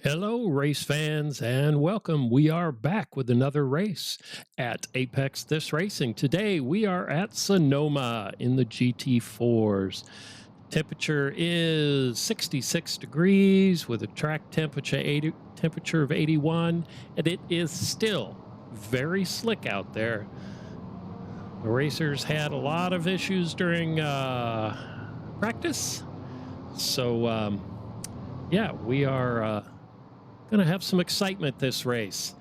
Hello, race fans, and welcome. We are back with another race at Apex This Racing. Today, we are at Sonoma in the GT4s. Temperature is 66 degrees with a track temperature of 81, and it is still very slick out there. The racers had a lot of issues during practice, so yeah, we are going to have some excitement this race.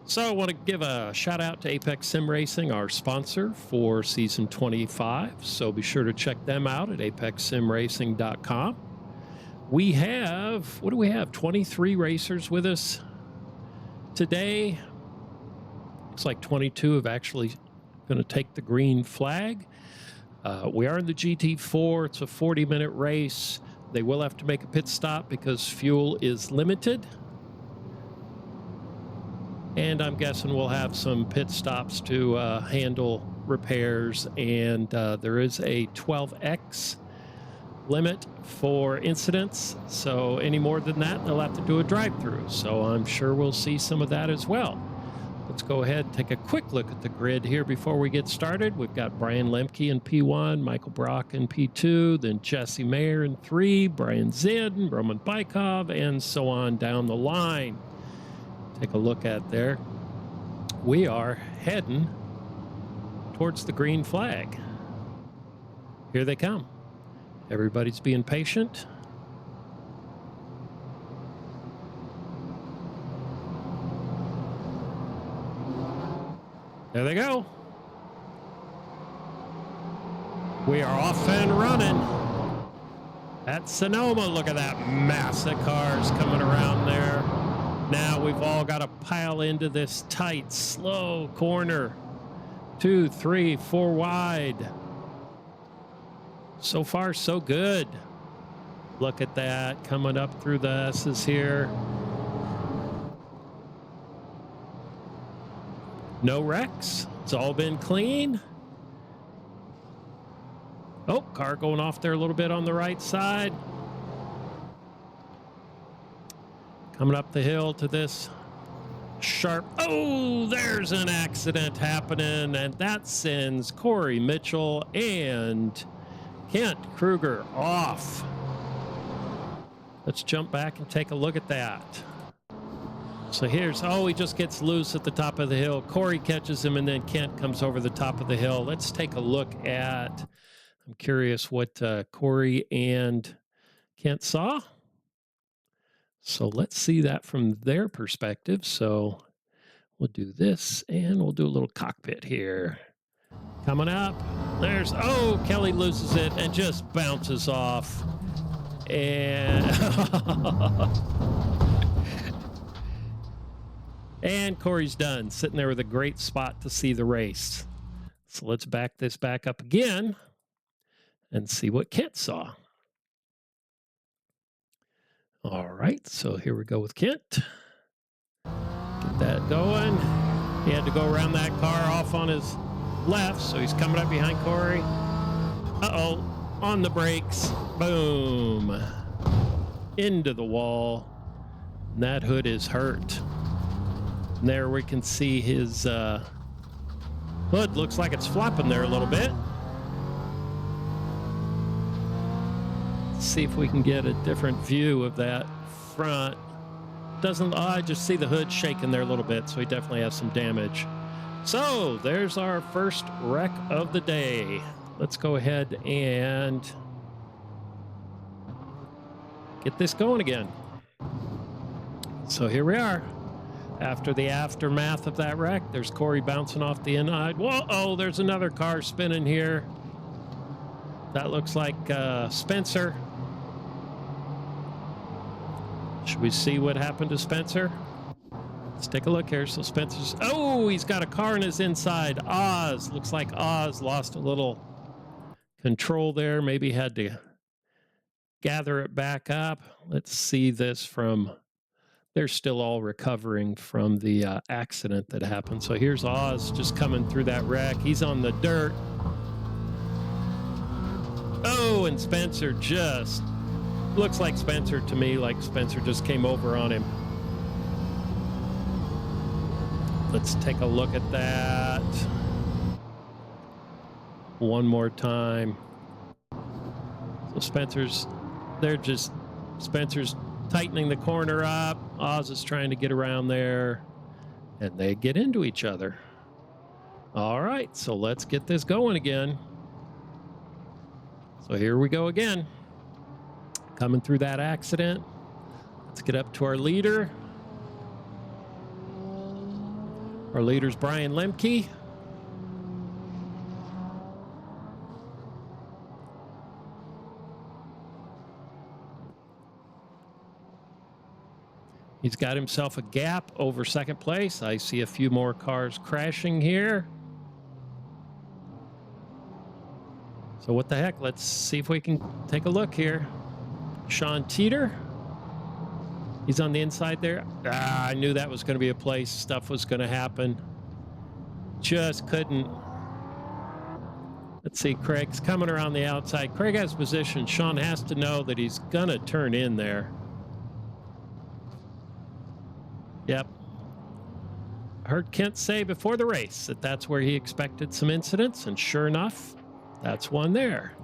So I want to give a shout out to Apex Sim Racing, our sponsor for season 25. So be sure to check them out at apexsimracing.com. We have, what do we have? 23 racers with us today. Looks like 22 have actually going to take the green flag. We are in the GT4. It's a 40-minute race. They will have to make a pit stop because fuel is limited. And I'm guessing we'll have some pit stops to handle repairs. And there is a 12x limit for incidents. So any more than that, they'll have to do a drive-through. So I'm sure we'll see some of that as well. Let's go ahead and take a quick look at the grid here before we get started. We've got Brian Lemke in P1, Michael Brock in P2, then Jesse Mayer in 3, Brian Zinn, Roman Bykov, and so on down the line. Take a look at there. We are heading towards the green flag. Here they come. Everybody's being patient. There they go. We are off and running at Sonoma. Look at that mass of cars coming around there. Now we've all got to pile into this tight, slow corner. 2, 3, 4 wide. So far, so good. Look at that coming up through the S's here. No wrecks. It's all been clean. Oh, car going off there a little bit on the right side. Coming up the hill to this sharp. Oh, there's an accident happening, and that sends Corey Mitchell and Kent Kruger off. Let's jump back and take a look at that. So here's, he just gets loose at the top of the hill. Corey catches him, and then Kent comes over the top of the hill. Let's take a look at, I'm curious what Corey and Kent saw. So let's see that from their perspective. So we'll do this, and we'll do a little cockpit here. Coming up, there's, Kelly loses it and just bounces off. And and Corey's done, sitting there with a great spot to see the race. So let's back this back up again and see what Kent saw. All right, so here we go with Kent. Get that going. He had to go around that car off on his left, so he's coming up behind Corey. On the brakes. Boom. Into the wall. And that hood is hurt. And there we can see his hood looks like it's flopping there a little bit. Let's see if we can get a different view of that front. I just see the hood shaking there a little bit, so he definitely has some damage. So there's our first wreck of the day. Let's go ahead and get this going again. So here we are. After the aftermath of that wreck, there's Corey bouncing off the inside. Whoa, there's another car spinning here. That looks like Spencer. Should we see what happened to Spencer? Let's take a look here. So Spencer's, he's got a car in his inside. Oz, looks like Oz lost a little control there. Maybe had to gather it back up. Let's see this from, they're still all recovering from the accident that happened. So here's Oz just coming through that wreck. He's on the dirt. And Spencer just Looks like Spencer to me, like Spencer just came over on him. Let's take a look at that one more time. So Spencer's tightening the corner up. Oz is trying to get around there, and they get into each other. All right, so let's get this going again. So here we go again. Coming through that accident. Let's get up to our leader. Our leader's Brian Lemke. He's got himself a gap over second place. I see a few more cars crashing here. So what the heck? Let's see if we can take a look here. Sean Teeter. He's on the inside there. I knew that was going to be a place stuff was going to happen. Just couldn't. Let's see. Craig's coming around the outside. Craig has position. Sean has to know that he's going to turn in there. Yep. I heard Kent say before the race that that's where he expected some incidents, and sure enough, that's one there.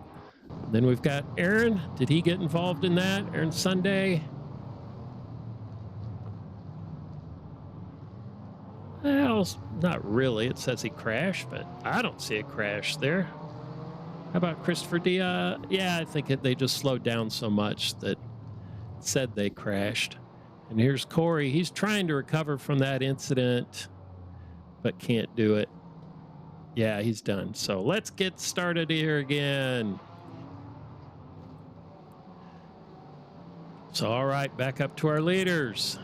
Then we've got Aaron. Did he get involved in that? Aaron Sunday. Well, not really. It says he crashed, but I don't see a crash there. How about Christopher Dia? Yeah, I think they just slowed down so much that it said they crashed. And here's Corey. He's trying to recover from that incident, but can't do it. Yeah, he's done. So let's get started here again. So, all right, back up to our leaders.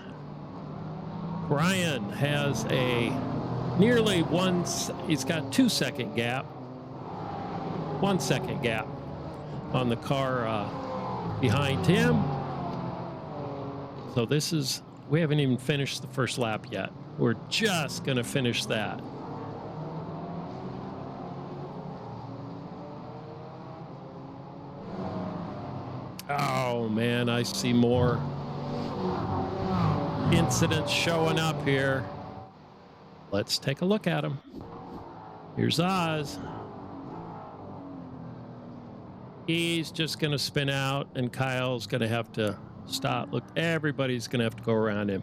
Brian has a nearly he's got 2 second gap. 1 second gap on the car behind him. So we haven't even finished the first lap yet. We're just going to finish that. Oh, man, I see more incidents showing up here. Let's take a look at them. Here's Oz. He's just going to spin out, and Kyle's going to have to stop. Look, everybody's going to have to go around him.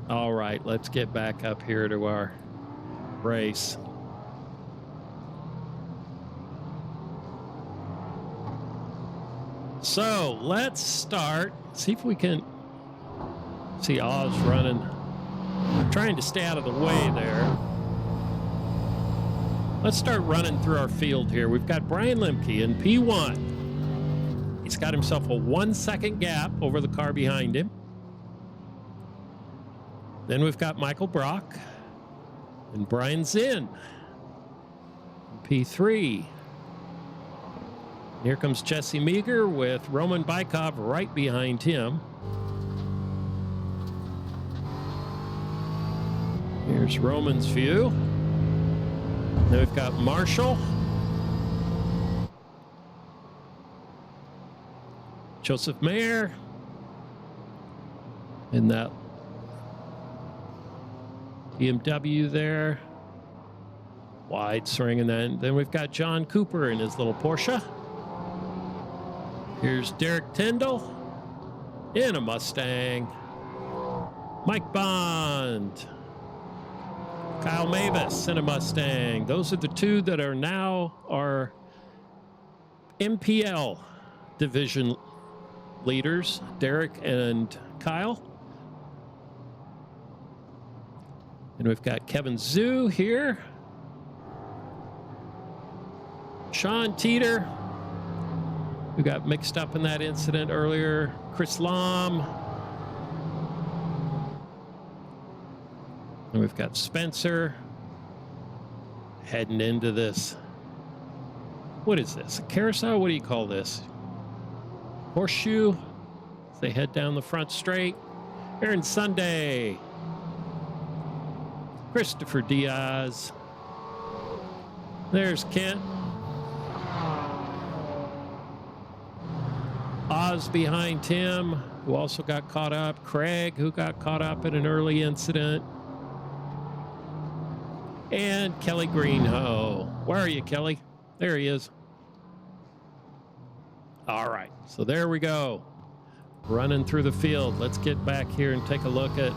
All right, let's get back up here to our race. So let's start. See if we can see Oz running. Trying to stay out of the way there. Let's start running through our field here. We've got Brian Lemke in P1. He's got himself a 1 second gap over the car behind him. Then we've got Michael Brock and Brian Zinn in P3. Here comes Jesse Meager with Roman Bykov right behind him. Here's Roman's view. Then we've got Marshall. Joseph Mayer. In that BMW there. Wide swing. And then we've got John Cooper in his little Porsche. Here's Derek Tyndall in a Mustang. Mike Bond. Kyle Mavis in a Mustang. Those are the two that are now our MPL division leaders, Derek and Kyle. And we've got Kevin Zhu here. Sean Teeter, who got mixed up in that incident earlier. Chris Lam. And we've got Spencer heading into this. What is this? A carousel? What do you call this? Horseshoe. As they head down the front straight. Aaron Sunday. Christopher Diaz. There's Kent. Oz behind him, who also got caught up. Craig, who got caught up in an early incident. And Kelly Greenhoe. Where are you, Kelly? There he is. All right, so there we go. Running through the field. Let's get back here and take a look at.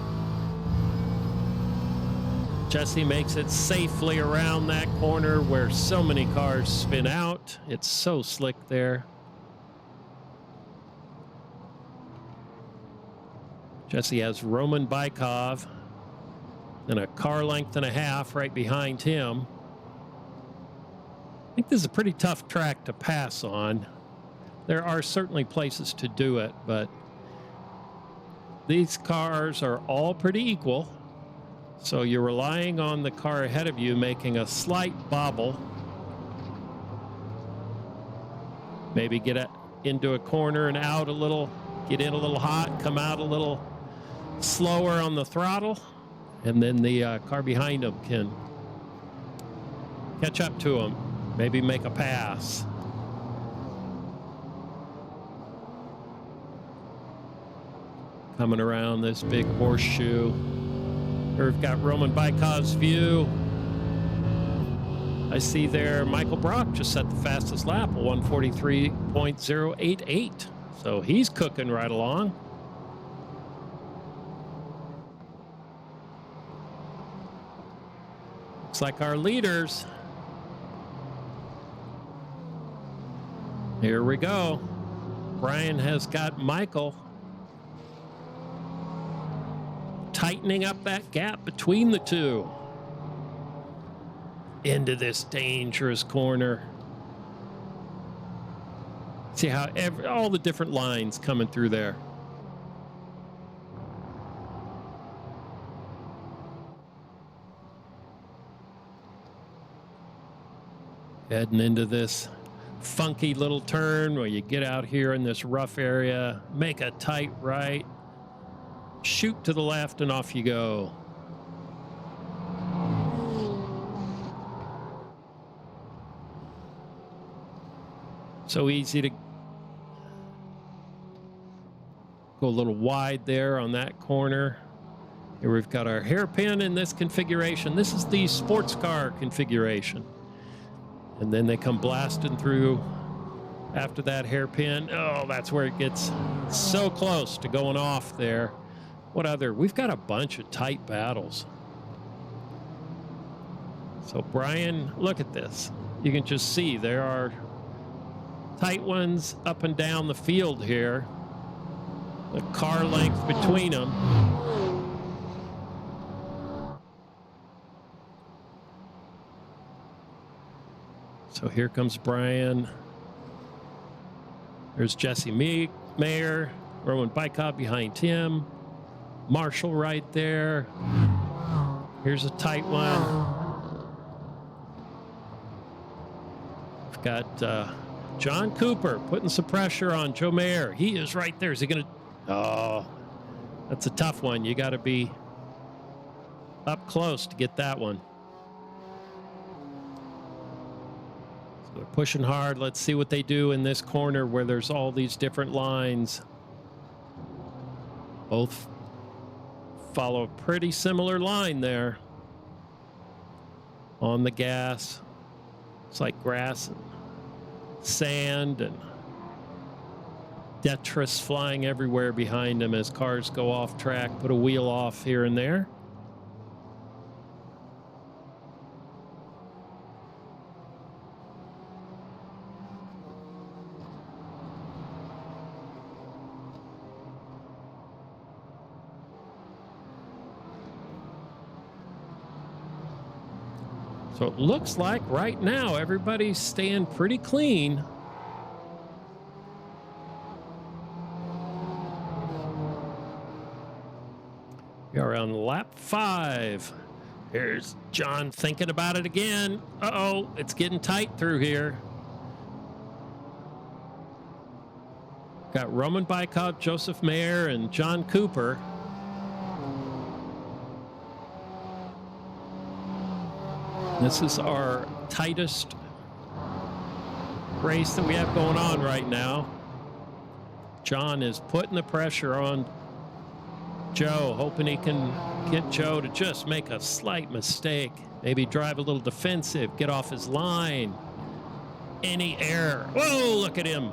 Jesse makes it safely around that corner where so many cars spin out. It's so slick there. Jesse has Roman Bykov and a car length and a half right behind him. I think this is a pretty tough track to pass on. There are certainly places to do it, but these cars are all pretty equal. So you're relying on the car ahead of you making a slight bobble. Maybe get into a corner and out a little, get in a little hot, come out a little slower on the throttle, and then the car behind them can catch up to them, maybe make a pass. Coming around this big horseshoe. Here we've got Roman Bykov's view. I see there Michael Brock just set the fastest lap, a 1:43.088. So he's cooking right along. Looks like our leaders. Here we go. Brian has got Michael tightening up that gap between the two. Into this dangerous corner. See how all the different lines coming through there. Heading into this funky little turn where you get out here in this rough area, make a tight right, shoot to the left, and off you go. So easy to go a little wide there on that corner. Here we've got our hairpin in this configuration. This is the sports car configuration. And then they come blasting through after that hairpin. Oh, that's where it gets so close to going off there. What other? We've got a bunch of tight battles. So Brian, look at this. You can just see there are tight ones up and down the field here. The car length between them. So here comes Brian. There's Jesse Mayer, Roman Bykov behind him. Marshall right there. Here's a tight one. We've got John Cooper putting some pressure on Joe Mayer. He is right there. Is he going to? Oh, that's a tough one. You got to be up close to get that one. So they're pushing hard. Let's see what they do in this corner where there's all these different lines. Both follow a pretty similar line there. On the gas. It's like grass and sand and detritus flying everywhere behind them as cars go off track, put a wheel off here and there. So it looks like right now everybody's staying pretty clean. We are on lap 5. Here's John thinking about it again. Uh-oh, it's getting tight through here. Got Roman Bykov, Joseph Mayer, and John Cooper. This is our tightest race that we have going on right now. John is putting the pressure on Joe, hoping he can get Joe to just make a slight mistake. Maybe drive a little defensive, get off his line. Any error. Whoa, look at him.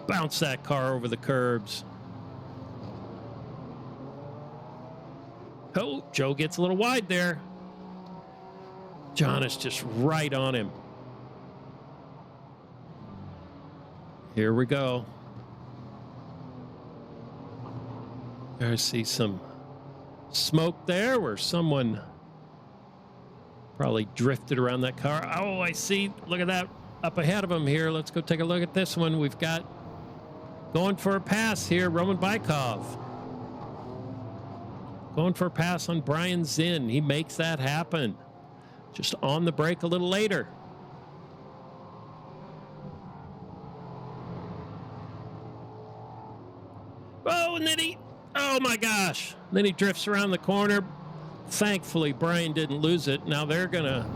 Bounce that car over the curbs. Oh, Joe gets a little wide there. John is just right on him. Here we go. I see some smoke there where someone probably drifted around that car. Oh, I see. Look at that up ahead of him here. Let's go take a look at this one. We've got going for a pass here, Roman Bykov. Going for a pass on Brian Zinn. He makes that happen. Just on the brake a little later. Oh, and then oh my gosh. Then he drifts around the corner. Thankfully, Brian didn't lose it. Now they're going to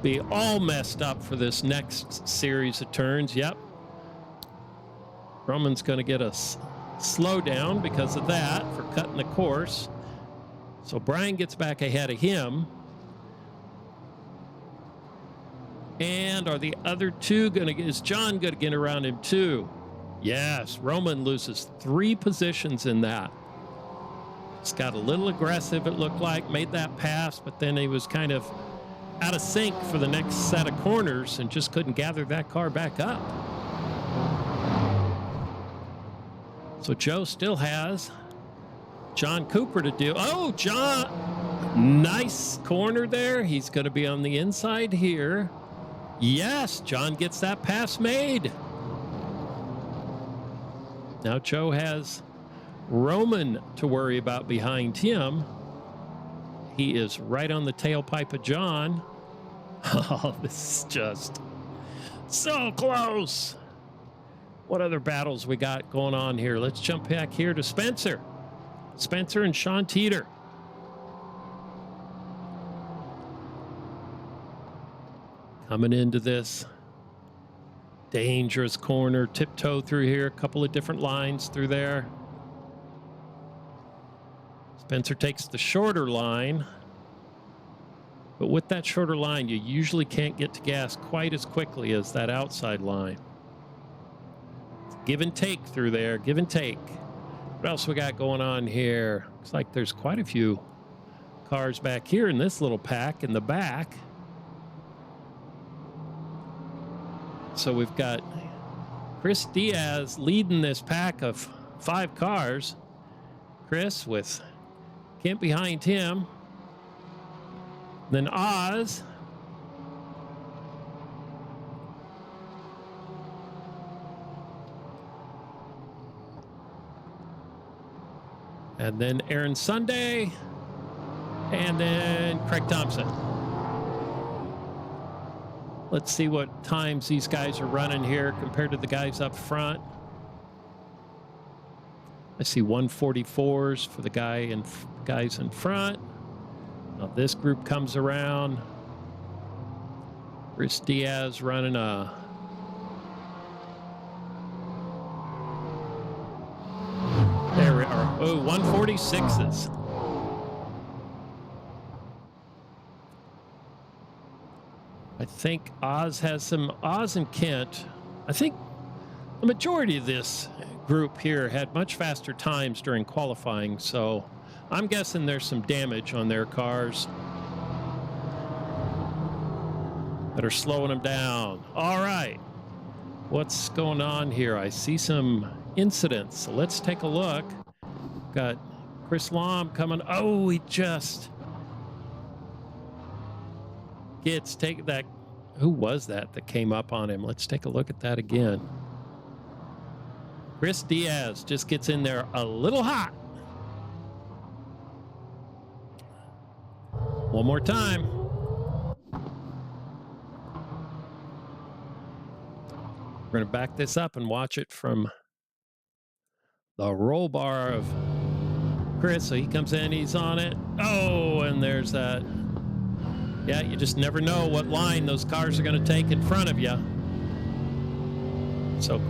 be all messed up for this next series of turns. Yep. Roman's going to get a slowdown because of that for cutting the course. So Brian gets back ahead of him. And are the other two going to, is John going to get around him too? Yes, Roman loses 3 positions in that. He's got a little aggressive, it looked like, made that pass, but then he was kind of out of sync for the next set of corners and just couldn't gather that car back up. So Joe still has John Cooper to do. Oh, John, nice corner there. He's going to be on the inside here. Yes, John gets that pass made. Now Joe has Roman to worry about behind him. He is right on the tailpipe of John. Oh, this is just so close. What other battles we got going on here? Let's jump back here to Spencer. Spencer and Sean Teeter. Coming into this dangerous corner, tiptoe through here, a couple of different lines through there. Spencer takes the shorter line, but with that shorter line, you usually can't get to gas quite as quickly as that outside line. Give and take through there, give and take. What else we got going on here? Looks like there's quite a few cars back here in this little pack in the back. So we've got Chris Diaz leading this pack of 5 cars. Chris with Kent behind him. Then Oz. And then Aaron Sunday. And then Craig Thompson. Let's see what times these guys are running here compared to the guys up front. I see 144s for the guys in front. Now this group comes around. Chris Diaz running a there we are. Oh, 146s. I think Oz and Kent. I think the majority of this group here had much faster times during qualifying, so I'm guessing there's some damage on their cars that are slowing them down. All right, what's going on here? I see some incidents, so let's take a look. Got Chris Lom coming. Oh, he just gets take that. Who was that came up on him? Let's take a look at that again. Chris Diaz just gets in there a little hot. One more time. We're going to back this up and watch it from the roll bar of Chris. So he comes in, he's on it. Oh, and there's that. Yeah, you just never know what line those cars are going to take in front of you. So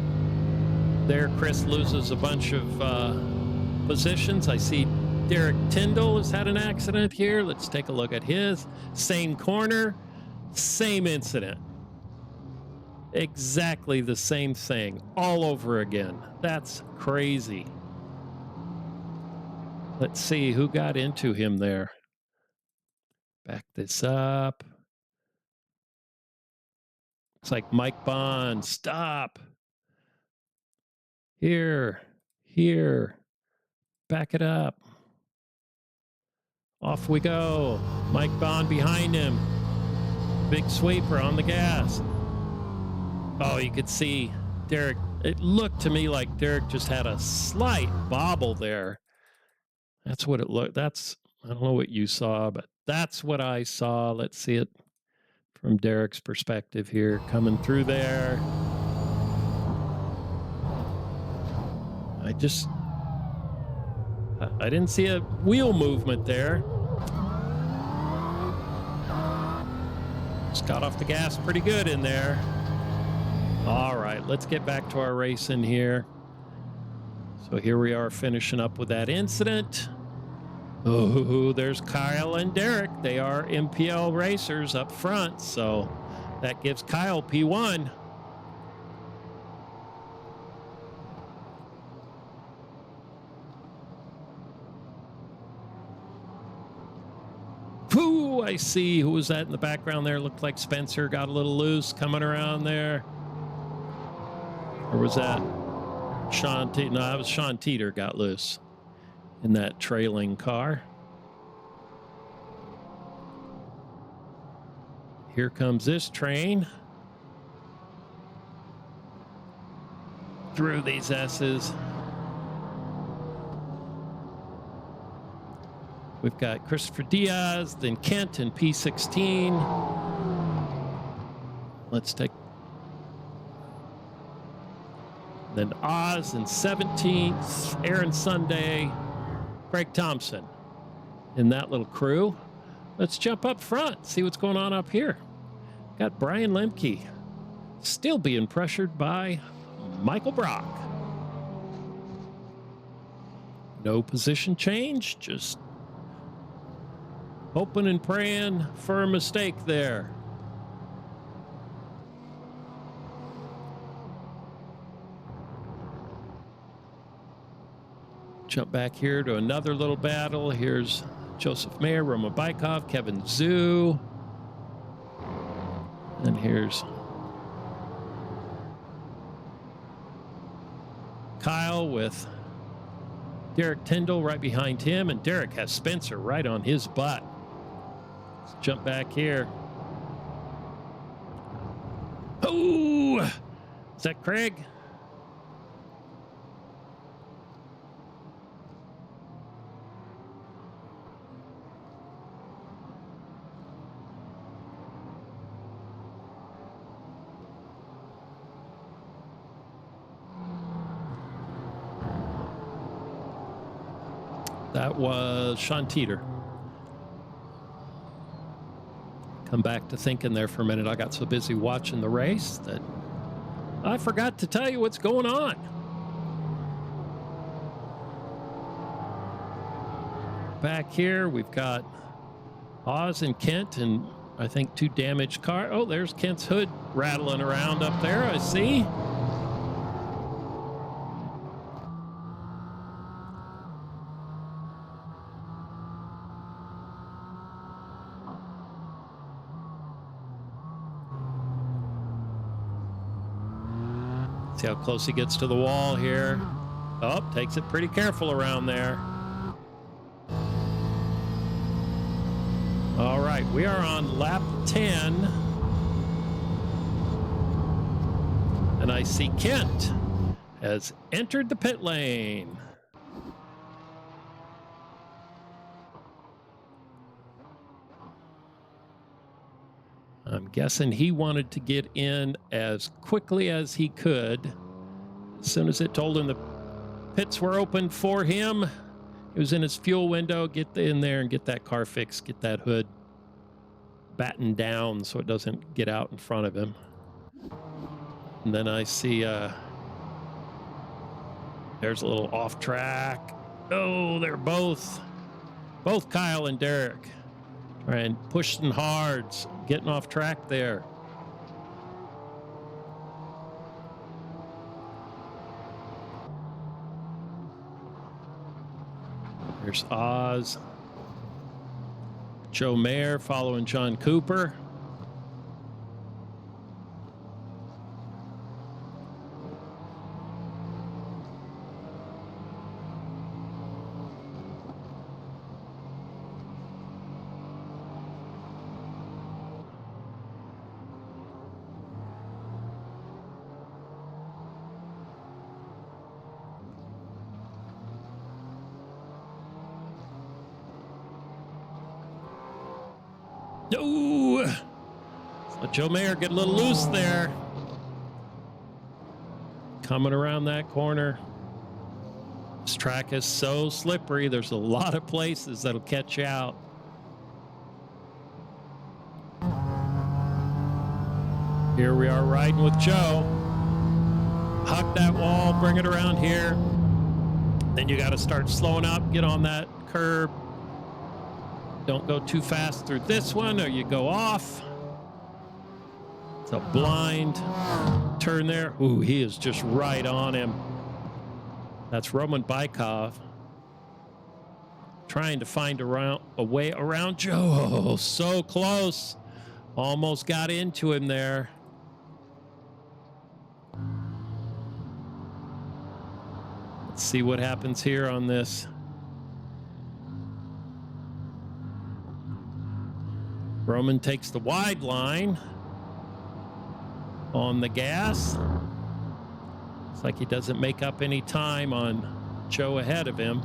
There, Chris loses a bunch of positions. I see Derek Tyndall has had an accident here. Let's take a look at his. Same corner, same incident. Exactly the same thing all over again. That's crazy. Let's see who got into him there. Back this up. Looks like Mike Bond. Stop. Here. Back it up. Off we go. Mike Bond behind him. Big sweeper on the gas. Oh, you could see Derek. It looked to me like Derek just had a slight bobble there. That's what it looked. I don't know what you saw, but that's what I saw. Let's see it from Derek's perspective here, coming through there. I didn't see a wheel movement there. Just got off the gas pretty good in there. All right, let's get back to our racing here. So here we are finishing up with that incident. Oh, there's Kyle and Derek. They are MPL racers up front, so that gives Kyle P1. Ooh, I see. Who was that in the background there? Looked like Spencer got a little loose coming around there. Or was that Sean Teeter? No, that was Sean Teeter got loose in that trailing car. Here comes this train through these S's. We've got Christopher Diaz, then Kent in P16. Let's take. Then Oz in 17th. Aaron Sunday. Greg Thompson in that little crew. Let's jump up front, see what's going on up here. Got Brian Lemke still being pressured by Michael Brock. No position change, just hoping and praying for a mistake there. Jump back here to another little battle. Here's Joseph Mayer, Roman Bykov, Kevin Zhu. And here's Kyle with Derek Tyndall right behind him, and Derek has Spencer right on his butt. Let's jump back here. Oh, is that Craig? That was Sean Teeter. Come back to thinking there for a minute. I got so busy watching the race that I forgot to tell you what's going on. Back here, we've got Oz and Kent, and I think 2 damaged cars. Oh, there's Kent's hood rattling around up there, I see. See how close he gets to the wall here. Oh, takes it pretty careful around there. All right, we are on lap 10. And I see Kent has entered the pit lane. I'm guessing he wanted to get in as quickly as he could. As soon as it told him the pits were open for him, he was in his fuel window. Get in there and get that car fixed. Get that hood battened down so it doesn't get out in front of him. And then I see There's a little off track. Oh, they're both Kyle and Derek trying pushing hard, getting off track there. There's Oz. Joe Mayer following John Cooper. No! Let Joe Mayer get a little loose there. Coming around that corner. This track is so slippery. There's a lot of places that'll catch you out. Here we are riding with Joe. Hug that wall, bring it around here. Then you got to start slowing up, get on that curb. Don't go too fast through this one or you go off. It's a blind turn there. Ooh, he is just right on him. That's Roman Bykov trying to find a way around Joe. Oh, so close. Almost got into him there. Let's see what happens here on this. Roman takes the wide line on the gas. Looks like he doesn't make up any time on Joe ahead of him.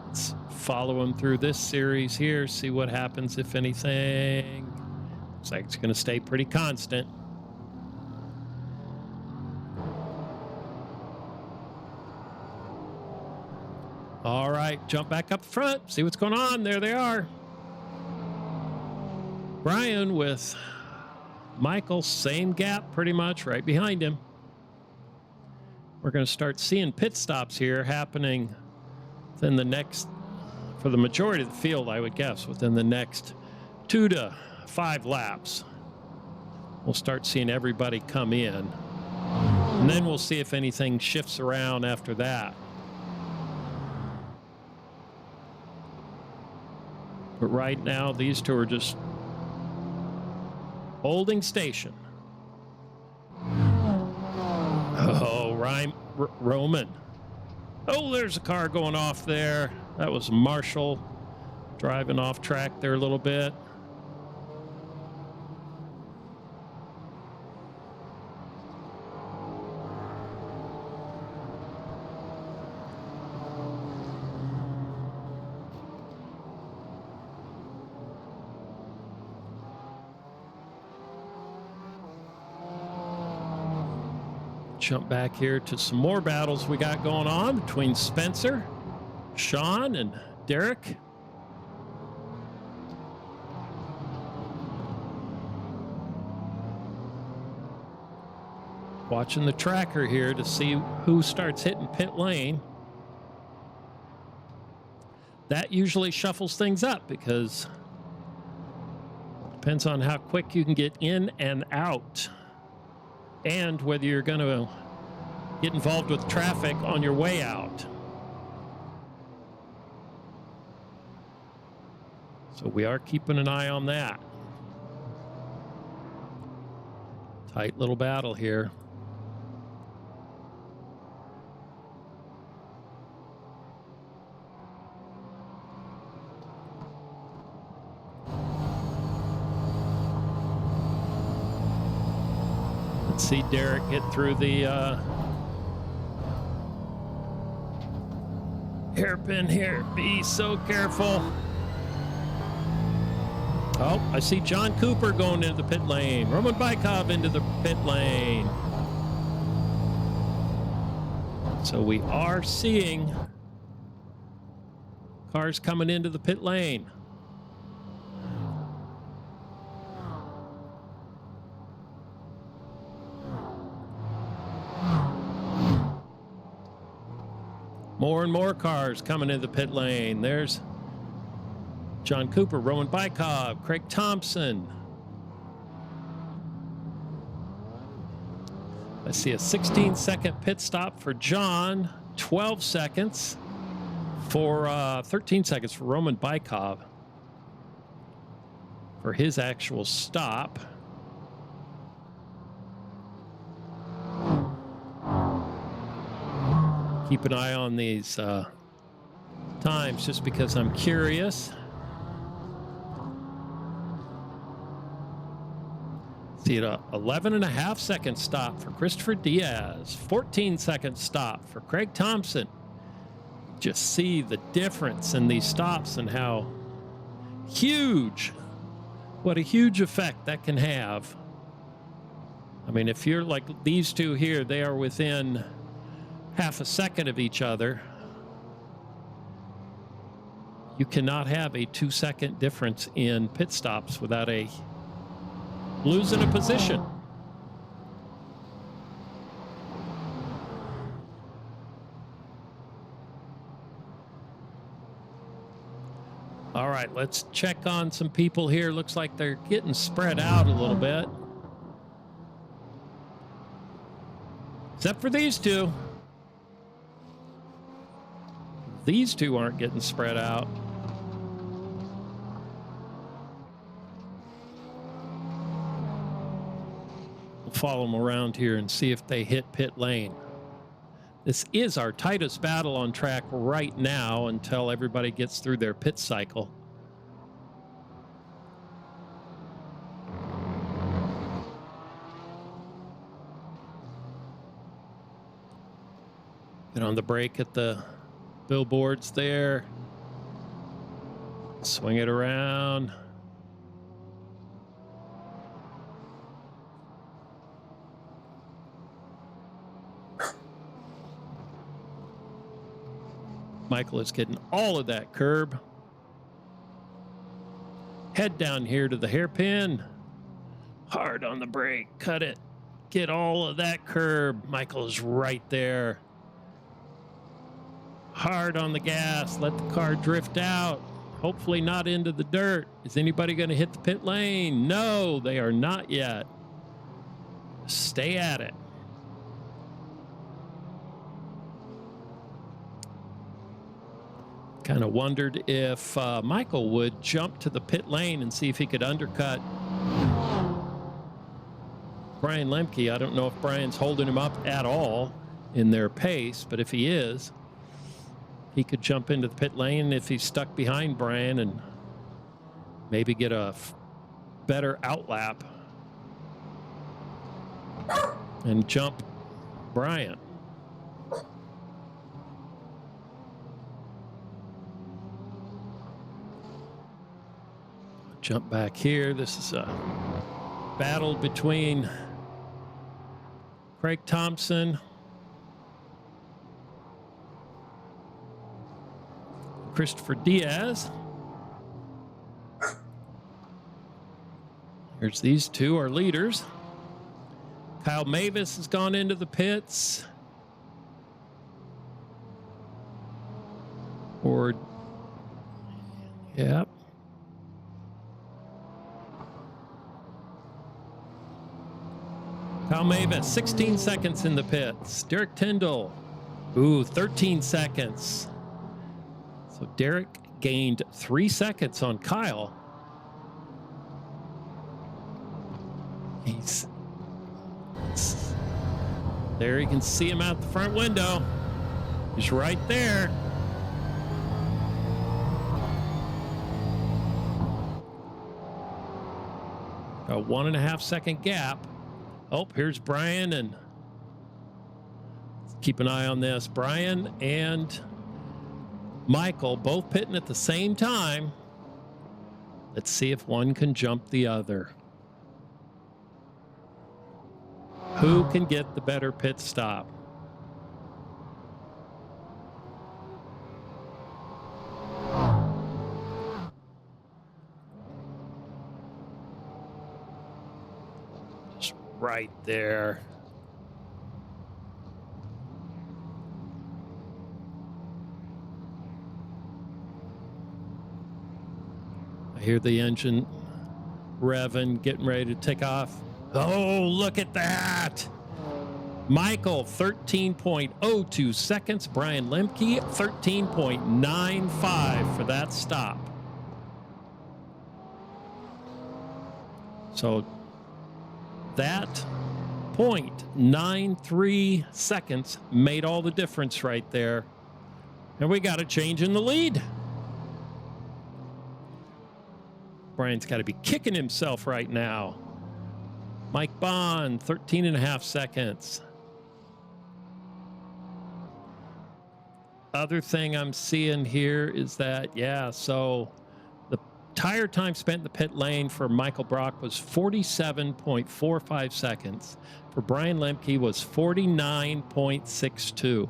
Let's follow him through this series here, see what happens, if anything. Looks like it's going to stay pretty constant. All right, jump back up front, see what's going on. There they are. Brian with Michael, same gap pretty much, right behind him. We're going to start seeing pit stops here happening within the next, for the majority of the field, I would guess, within the next 2 to 5 laps. We'll start seeing everybody come in. And then we'll see if anything shifts around after that. But right now, these two are just holding station. Oh, Roman. Oh, there's a car going off there. That was Marshall driving off track there a little bit. Jump back here to some more battles we got going on between Spencer, Sean, and Derek. Watching the tracker here to see who starts hitting pit lane. That usually shuffles things up because it depends on how quick you can get in and out, and whether you're going to get involved with traffic on your way out. So we are keeping an eye on that. Tight little battle here. Let's see Derek get through the hairpin here. Be so careful. Oh, I see John Cooper going into the pit lane. Roman Bykov into the pit lane. So we are seeing cars coming into the pit lane. More and more cars coming into the pit lane. There's John Cooper, Roman Bykov, Craig Thompson. I see a 16-second pit stop for John, 12 seconds for 13 seconds for Roman Bykov for his actual stop. Keep an eye on these times just because I'm curious. See it, 11.5-second stop for Christopher Diaz, 14-second stop for Craig Thompson. Just see the difference in these stops and how huge, what a huge effect that can have. I mean, if you're like these two here, they are within half a second of each other. You cannot have a 2-second difference in pit stops without losing a position. All right, let's check on some people here. Looks like they're getting spread out a little bit. Except for these two. These two aren't getting spread out. We'll follow them around here and see if they hit pit lane. This is our tightest battle on track right now until everybody gets through their pit cycle. Get on the brake at the billboards there. Swing it around. Michael is getting all of that curb. Head down here to the hairpin. Hard on the brake. Cut it. Get all of that curb. Michael is right there. Hard on the gas. Let the car drift out. Hopefully not into the dirt. Is anybody going to hit the pit lane? No, they are not yet. Stay at it. Kind of wondered if Michael would jump to the pit lane and see if he could undercut Brian Lemke. I don't know if Brian's holding him up at all in their pace, but if he is, he could jump into the pit lane if he's stuck behind Brian and maybe get a better outlap and jump Brian. Jump back here. This is a battle between Craig Thompson, Christopher Diaz. Here's these two, our leaders. Kyle Mavis has gone into the pits. Or, yep. Kyle Mavis, 16 seconds in the pits. Derek Tyndall, 13 seconds. So Derek gained 3 seconds on Kyle. There, you can see him out the front window. He's right there. A 1.5 second gap. Oh, here's Brian, and keep an eye on this. Brian and Michael both pitting at the same time. Let's see if one can jump the other. Who can get the better pit stop? Just right there. I hear the engine revving, getting ready to take off. Oh, look at that. Michael, 13.02 seconds. Brian Lemke, 13.95 for that stop. So that 0.93 seconds made all the difference right there. And we got a change in the lead. Brian's got to be kicking himself right now. Mike Bond, 13.5 seconds. Other thing I'm seeing here is that, so the tire time spent in the pit lane for Michael Brock was 47.45 seconds. For Brian Lemke was 49.62.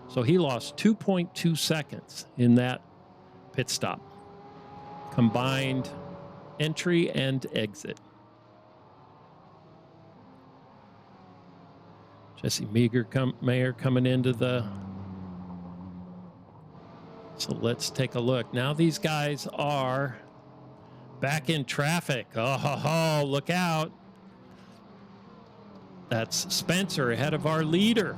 So he lost 2.2 seconds in that pit stop. Combined entry and exit. Jesse Mayer coming into the... So let's take a look. Now these guys are back in traffic. Oh, look out. That's Spencer ahead of our leader.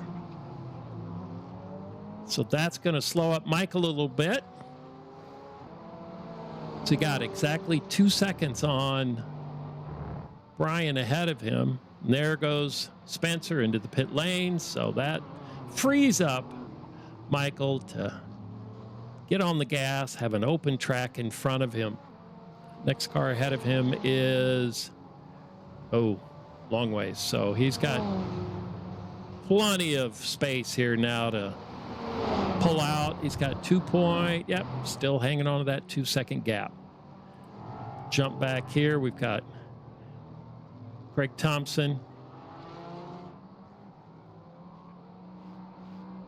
So that's going to slow up Michael a little bit. So he got exactly 2 seconds on Brian ahead of him. And there goes Spencer into the pit lane. So that frees up Michael to get on the gas, have an open track in front of him. Next car ahead of him is, long ways. So he's got plenty of space here now to pull out. He's got 2 point. Yep, still hanging on to that 2 second gap. Jump back here. We've got Craig Thompson.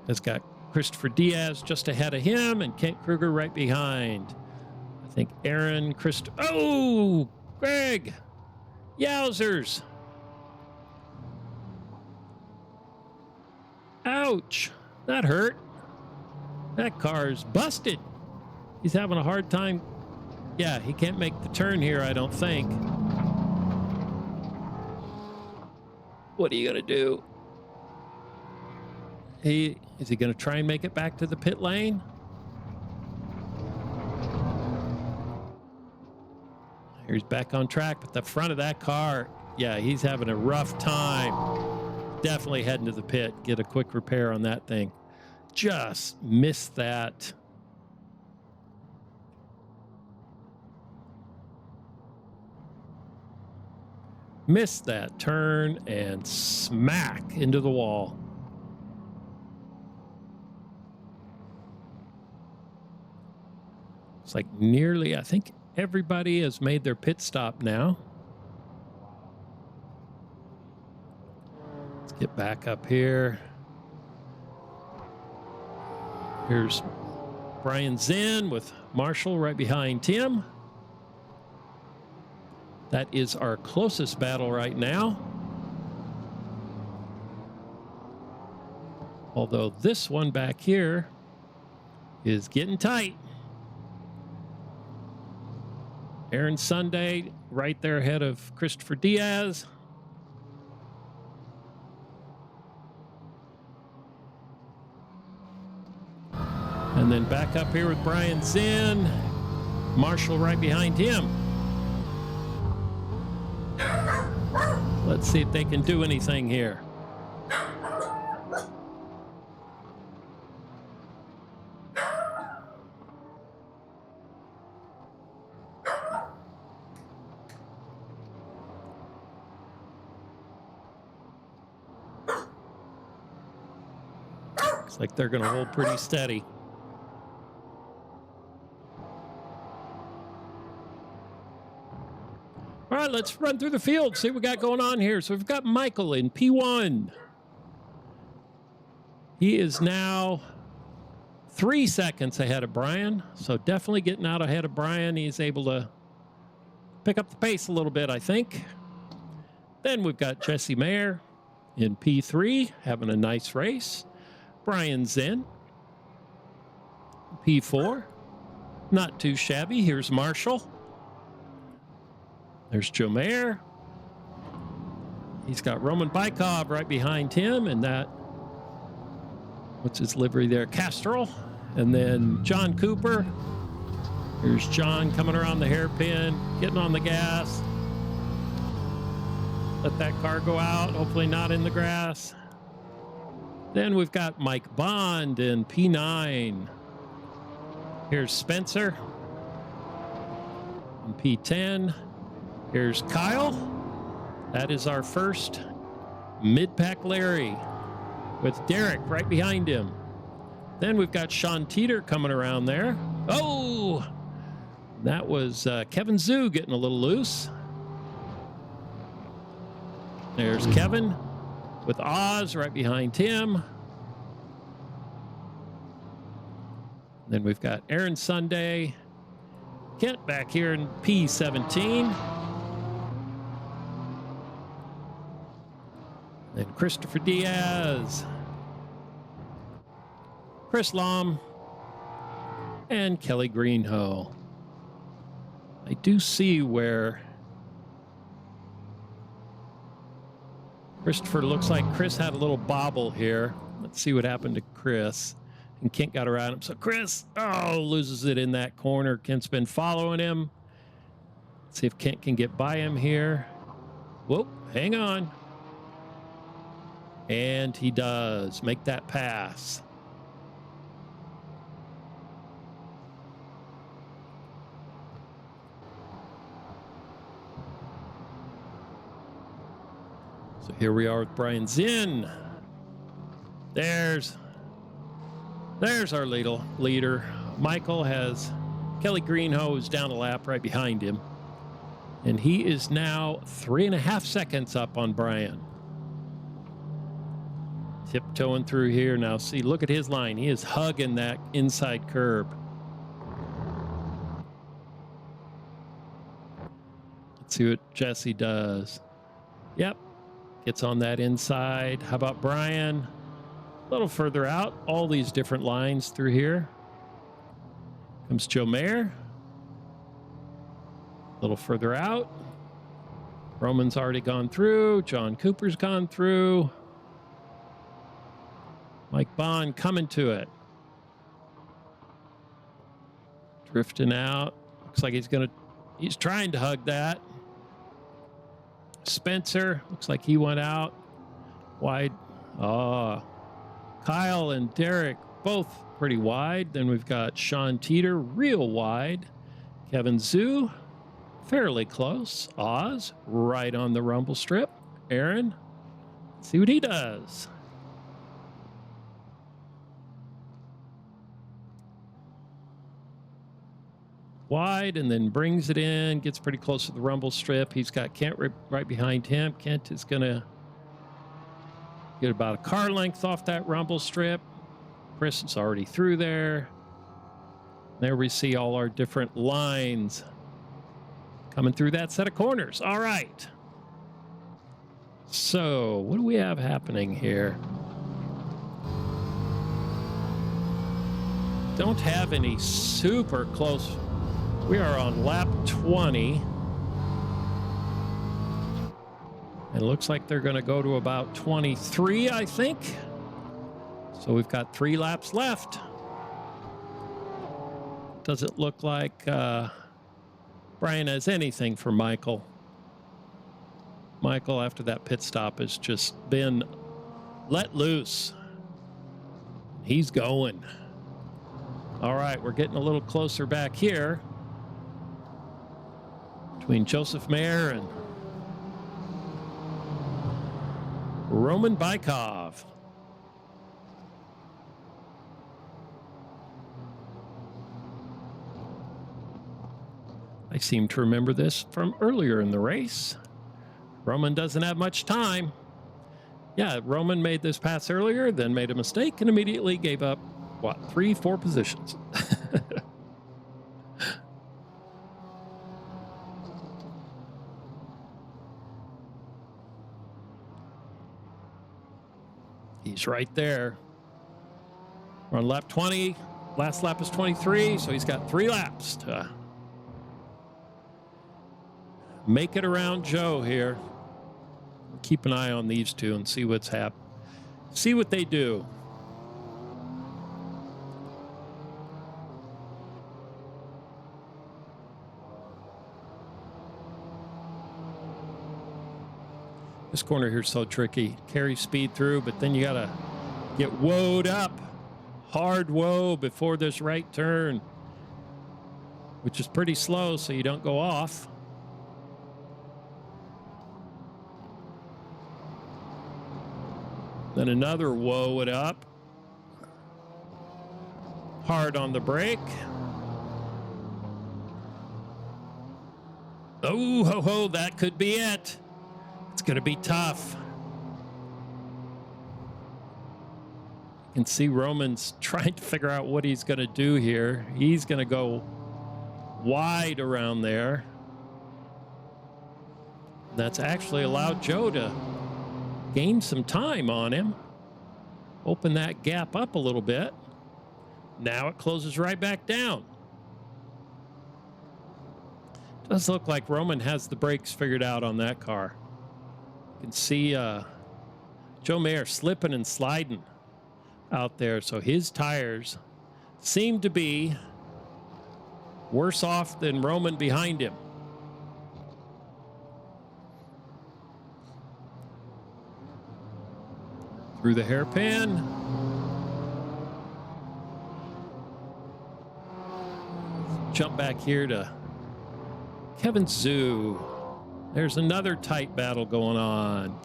Has got Christopher Diaz just ahead of him and Kent Kruger right behind. I think Aaron Greg. Yowzers. Ouch. That hurt. That car's busted. He's having a hard time. Yeah, he can't make the turn here, I don't think. What are you going to do? Is he going to try and make it back to the pit lane? He's back on track, but the front of that car, he's having a rough time. Definitely heading to the pit. Get a quick repair on that thing. Just missed that. Missed that turn and smack into the wall. It's like nearly, I think everybody has made their pit stop now. Let's get back up here. Here's Brian Zinn with Marshall right behind Tim. That is our closest battle right now. Although this one back here is getting tight. Aaron Sunday right there ahead of Christopher Diaz. And then back up here with Brian Zinn. Marshall right behind him. Let's see if they can do anything here. Looks like they're going to hold pretty steady. All right, let's run through the field, see what we got going on here. So we've got Michael in P1. He is now 3 seconds ahead of Brian. So definitely getting out ahead of Brian. He's able to pick up the pace a little bit, I think. Then we've got Jesse Mayer in P3, having a nice race. Brian Zinn, P4. Not too shabby. Here's Marshall. There's Joe Mayer. He's got Roman Bykov right behind him, and that, what's his livery there? Castrol. And then John Cooper. Here's John coming around the hairpin, getting on the gas. Let that car go out, hopefully not in the grass. Then we've got Mike Bond in P9. Here's Spencer in P10. Here's Kyle. That is our first mid-pack Larry with Derek right behind him. Then we've got Sean Teeter coming around there. Oh, that was Kevin Zhu getting a little loose. There's Kevin with Oz right behind him. Then we've got Aaron Sunday, Kent back here in P17. Then Christopher Diaz, Chris Lom, and Kelly Greenhoe. I do see where Christopher, looks like Chris had a little bobble here. Let's see what happened to Chris. And Kent got around him. So Chris, loses it in that corner. Kent's been following him. Let's see if Kent can get by him here. Whoop, hang on. And he does make that pass. So here we are with Brian Zinn. There's our leader. Michael has Kelly Greenhoe is down a lap right behind him. And he is now 3.5 seconds up on Brian. Tiptoeing through here now. See, look at his line. He is hugging that inside curb. Let's see what Jesse does. Yep. Gets on that inside. How about Brian? A little further out. All these different lines through here. Comes Joe Mayer. A little further out. Roman's already gone through. John Cooper's gone through. Mike Bond coming to it. Drifting out. Looks like he's trying to hug that. Spencer, looks like he went out wide. Kyle and Derek, both pretty wide. Then we've got Sean Teeter, real wide. Kevin Zhu, fairly close. Oz, right on the rumble strip. Aaron, let's see what he does. Wide, and then brings it in, gets pretty close to the rumble strip. He's got Kent right behind him. Kent is going to get about a car length off that rumble strip. Chris is already through there. There we see all our different lines coming through that set of corners. All right. So what do we have happening here? Don't have any super close. We are on lap 20. It looks like they're going to go to about 23, I think. So we've got 3 laps left. Doesn't look like Brian has anything for Michael. Michael, after that pit stop, has just been let loose. He's going. All right, we're getting a little closer back here between Joseph Mayer and Roman Bykov. I seem to remember this from earlier in the race. Roman doesn't have much time. Yeah, Roman made this pass earlier, then made a mistake and immediately gave up, 3-4 positions. He's right there. We're on lap 20. Last lap is 23, so he's got 3 laps to make it around Joe here. Keep an eye on these two and see what's happening. See what they do. This corner here is so tricky. Carry speed through, but then you got to get woed up. Hard whoa before this right turn, which is pretty slow, so you don't go off. Then another whoa it up. Hard on the brake. Oh, ho, ho, that could be it. It's going to be tough. You can see Roman's trying to figure out what he's going to do here. He's going to go wide around there. That's actually allowed Joe to gain some time on him. Open that gap up a little bit. Now it closes right back down. Does look like Roman has the brakes figured out on that car. You can see Joe Mayer slipping and sliding out there. So his tires seem to be worse off than Roman behind him. Through the hairpin. Jump back here to Kevin Zhu. There's another tight battle going on.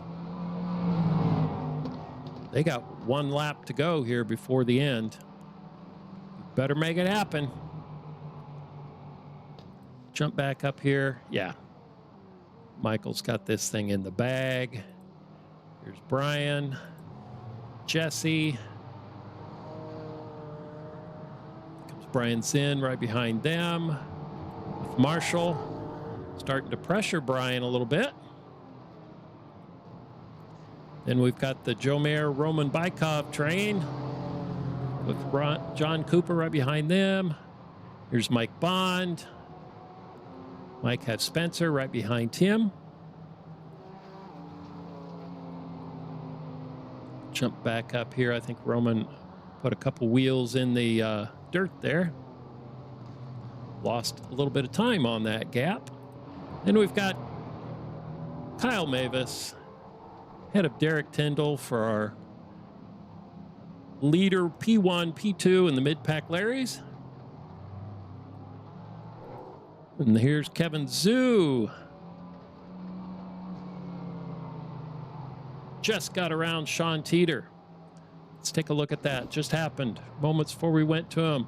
They got one lap to go here before the end. Better make it happen. Jump back up here. Yeah. Michael's got this thing in the bag. Here's Brian. Jesse. Comes Brian Zinn right behind them. With Marshall starting to pressure Brian a little bit. Then we've got the Joe Mayer Roman Bykov train with John Cooper right behind them. Here's Mike Bond. Mike has Spencer right behind him. Jump back up here. I think Roman put a couple wheels in the dirt there. Lost a little bit of time on that gap. Then we've got Kyle Mavis, head of Derek Tyndall for our leader P1, P2 in the mid-pack Larrys. And here's Kevin Zhu. Just got around Sean Teeter. Let's take a look at that. Just happened moments before we went to him.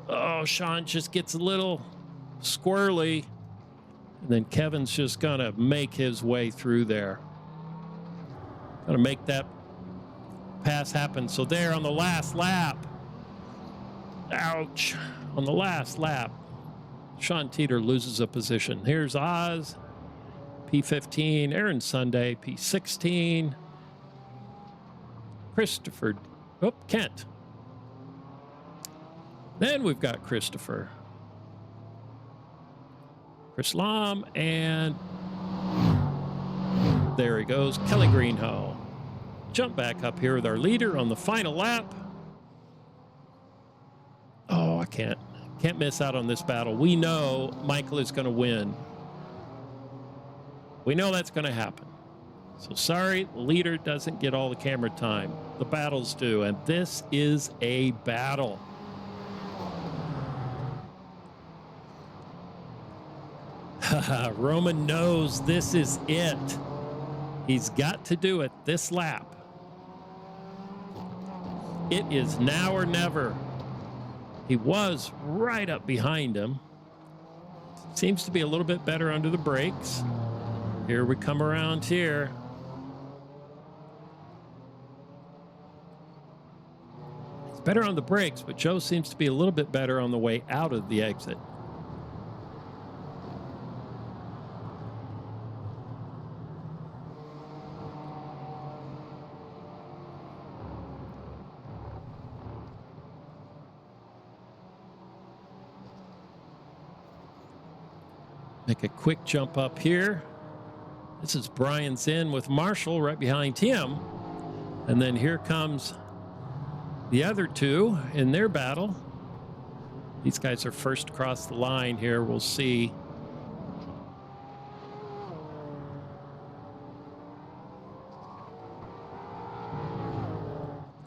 Oh, Sean just gets a little squirrely. And then Kevin's just going to make his way through there. Going to make that pass happen. So there on the last lap. Ouch. On the last lap, Sean Teeter loses a position. Here's Oz. P15, Aaron Sunday, P16, Christopher, Kent. Then we've got Christopher, Chris Lam, and there he goes, Kelly Greenhow. Jump back up here with our leader on the final lap. Oh, I can't miss out on this battle. We know Michael is going to win. We know that's going to happen. So sorry, the leader doesn't get all the camera time. The battles do, and this is a battle. Roman knows this is it. He's got to do it this lap. It is now or never. He was right up behind him. Seems to be a little bit better under the brakes. Here we come around here. He's better on the brakes, but Joe seems to be a little bit better on the way out of the exit. Make a quick jump up here. This is Brian's in with Marshall right behind him. And then here comes the other two in their battle. These guys are first across the line here. We'll see.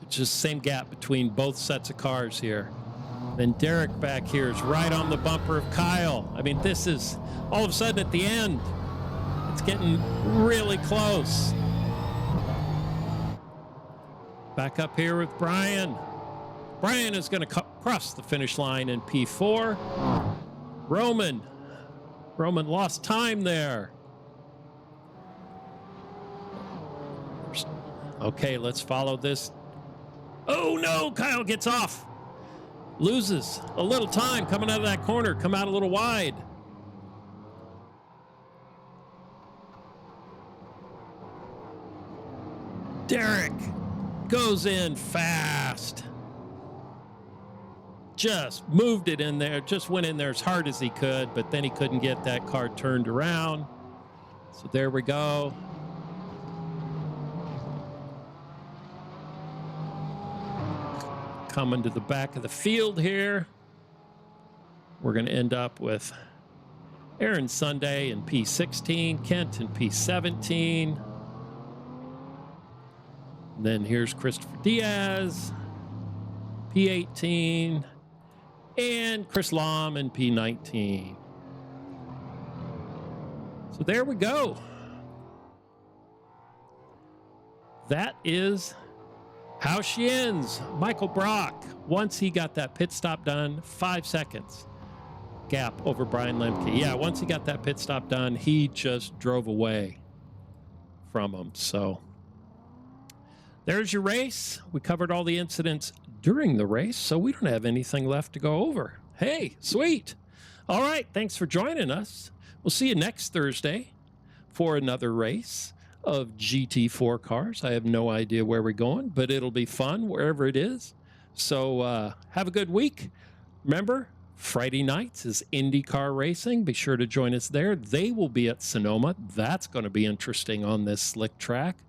Just same gap between both sets of cars here. Then Derek back here is right on the bumper of Kyle. I mean, this is all of a sudden at the end. It's getting really close. Back up here with Brian. Brian is going to cross the finish line in P4. Roman lost time there. Okay, let's follow this. Oh no, Kyle gets off. Loses a little time coming out of that corner. Come out a little wide. Derek goes in fast. Just moved it in there. Just went in there as hard as he could, but then he couldn't get that car turned around. So there we go. Coming to the back of the field here. We're going to end up with Aaron Sunday in P16, Kent in P17. And then here's Christopher Diaz, P18, and Chris Lom in P19. So there we go. That is how she ends. Michael Brock, once he got that pit stop done, 5 seconds gap over Brian Lemke. Yeah, once he got that pit stop done, he just drove away from him. So there's your race. We covered all the incidents during the race, so we don't have anything left to go over. Hey, sweet. All right, thanks for joining us. We'll see you next Thursday for another race of GT4 cars. I have no idea where we're going, but it'll be fun wherever it is. So have a good week. Remember, Friday nights is IndyCar racing. Be sure to join us there. They will be at Sonoma. That's going to be interesting on this slick track.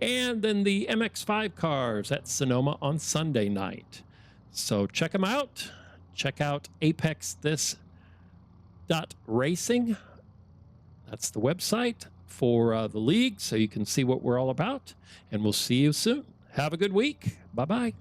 And then the MX5 cars at Sonoma on Sunday night. So check them out. Check out apexthis.racing. That's the website for the league, so you can see what we're all about. And we'll see you soon. Have a good week. Bye-bye.